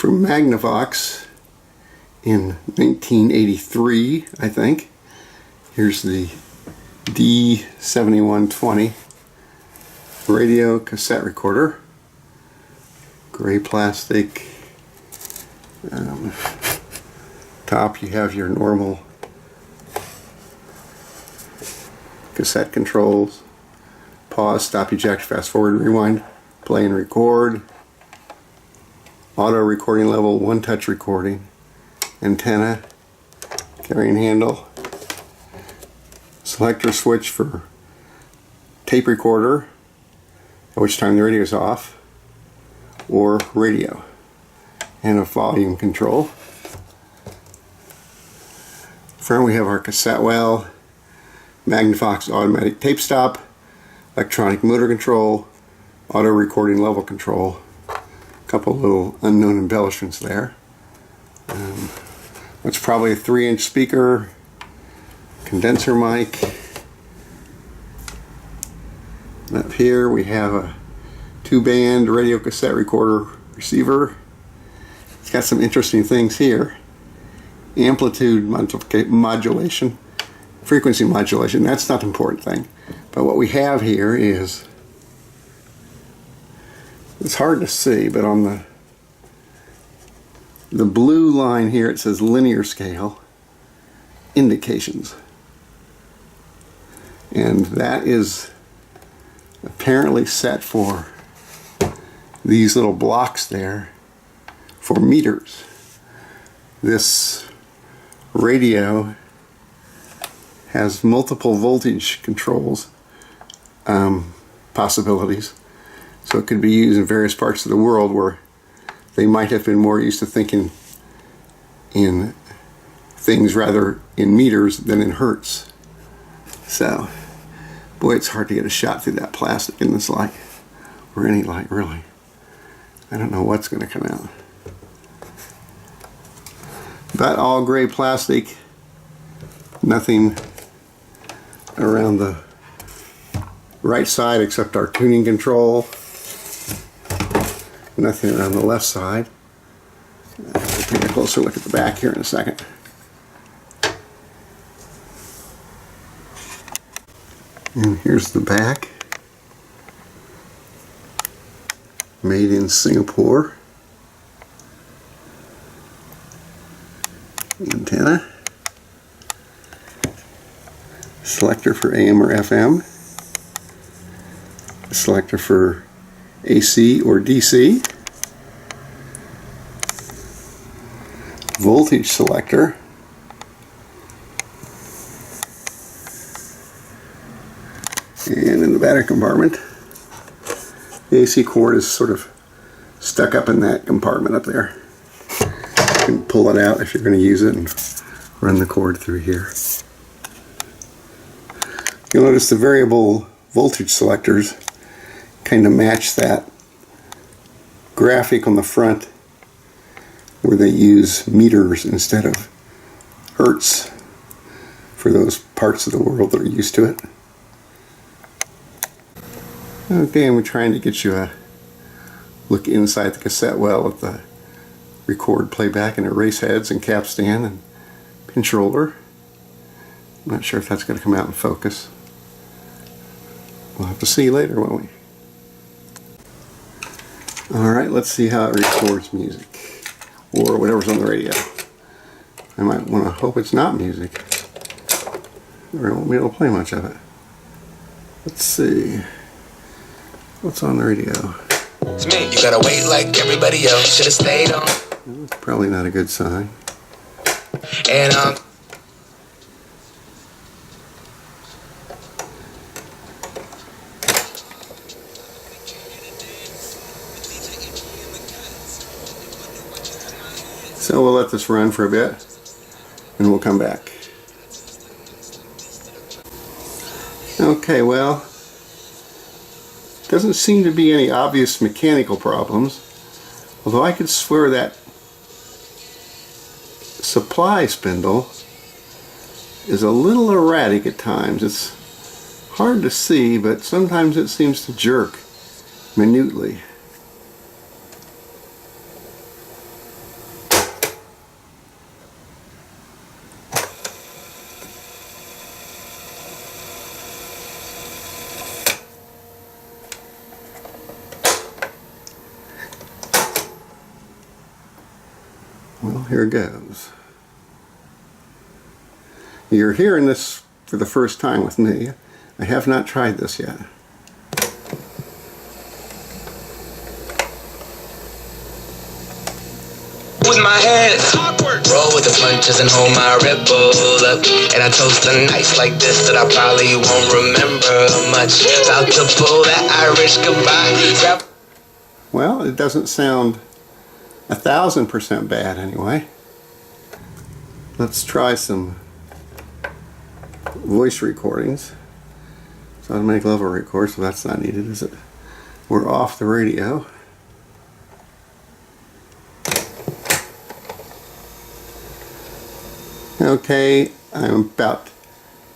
from Magnavox in 1983, I think. Here's the D7120 radio cassette recorder. Gray plastic. Top you have your normal cassette controls. Pause, stop, eject, fast forward, rewind, play and record. Auto recording level, one touch recording. Antenna, carrying handle. Selector switch for tape recorder, at which time the radio is off, or radio, and a volume control. Front we have our cassette well, Magnavox automatic tape stop, electronic motor control, auto recording level control. A couple little unknown embellishments there. It's probably a 3-inch speaker, condenser mic. Up here we have a 2-band radio cassette recorder receiver. It's got some interesting things here. Amplitude modulation, frequency modulation, that's not the important thing. But what we have here is, it's hard to see, but on the blue line here it says linear scale indications. And that is apparently set for these little blocks there for meters. This radio has multiple voltage controls possibilities, so it could be used in various parts of the world where they might have been more used to thinking in things rather in meters than in hertz. So, boy, it's hard to get a shot through that plastic in this light, or any light really. I don't know what's going to come out. But all gray plastic, nothing around the right side except our tuning control, nothing around the left side. We'll take a closer look at the back here in a second. And here's the back, made in Singapore. Antenna, selector for AM or FM, selector for AC or DC, voltage selector, and in the battery compartment the AC cord is sort of stuck up in that compartment up there. You can pull it out if you're going to use it and run the cord through here. You'll notice the variable voltage selectors kind of match that graphic on the front where they use meters instead of hertz for those parts of the world that are used to it. Okay, and we're trying to get you a look inside the cassette well at the record, playback, and erase heads and cap stand and pinch roller. I'm not sure if that's going to come out in focus. We'll have to see later, won't we? Alright, let's see how it records music, or whatever's on the radio. I might want to hope it's not music, or I won't be able to play much of it. Let's see. What's on the radio? It's me. You gotta wait like everybody else. Should've stayed on. That's probably not a good sign. And so we'll let this run for a bit and we'll come back. Okay, well, doesn't seem to be any obvious mechanical problems, although I could swear that supply spindle is a little erratic at times. It's hard to see, but sometimes it seems to jerk minutely. Well, here goes. You're hearing this for the first time with me. I have not tried this yet. With my hands, roll with the punches and hold my Red Bull up. And I toast the nights like this that I probably won't remember much. About to pull that Irish goodbye. Well, it doesn't sound 1,000% bad anyway. Let's try some voice recordings. It's automatic level record, so that's not needed, is it? We're off the radio. Okay, I'm about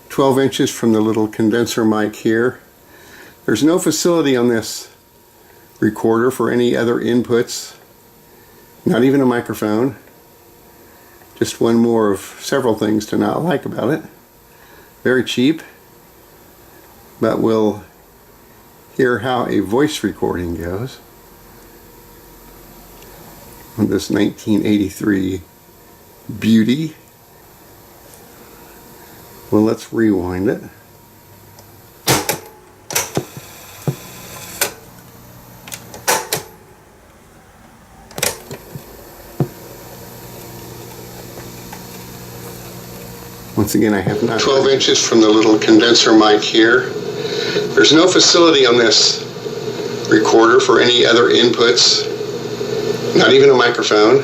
12 inches from the little condenser mic here. There's no facility on this recorder for any other inputs, not even a microphone. Just one more of several things to not like about it. Very cheap, but we'll hear how a voice recording goes on this 1983 beauty. Well, let's rewind it. Once again, I have not 12 inches from the little condenser mic here. There's no facility on this recorder for any other inputs, not even a microphone.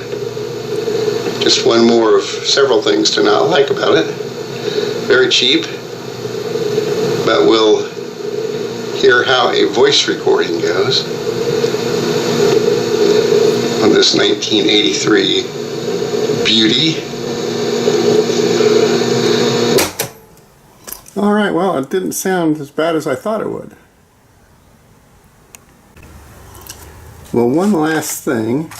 Just one more of several things to not like about it. Very cheap, but we'll hear how a voice recording goes on this 1983 beauty. Alright, well, it didn't sound as bad as I thought it would. Well, one last thing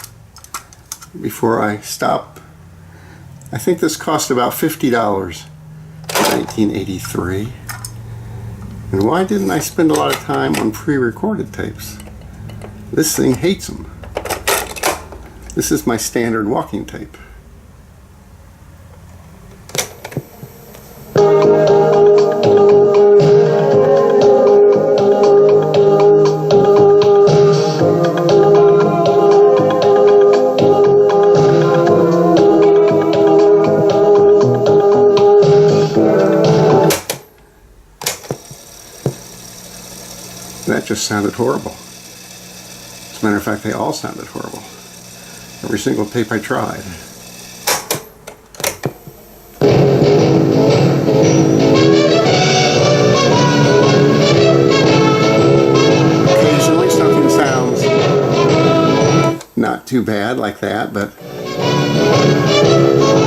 before I stop. I think this cost about $50. 1983. And why didn't I spend a lot of time on pre-recorded tapes? This thing hates them. This is my standard walking tape. That just sounded horrible. As a matter of fact, they all sounded horrible. Every single tape I tried. Occasionally something sounds not too bad like that, but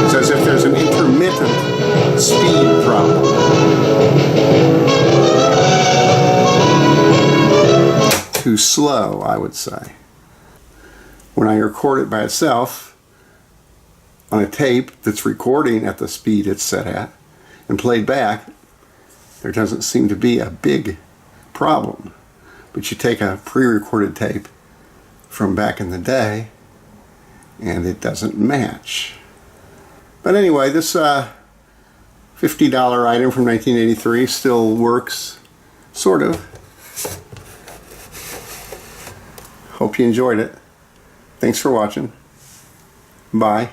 it's as if there's an intermittent speed problem. Too slow, I would say. When I record it by itself on a tape that's recording at the speed it's set at and played back, there doesn't seem to be a big problem. But you take a pre-recorded tape from back in the day and it doesn't match. But anyway, this $50 item from 1983 still works, sort of. Hope you enjoyed it. Thanks for watching. Bye.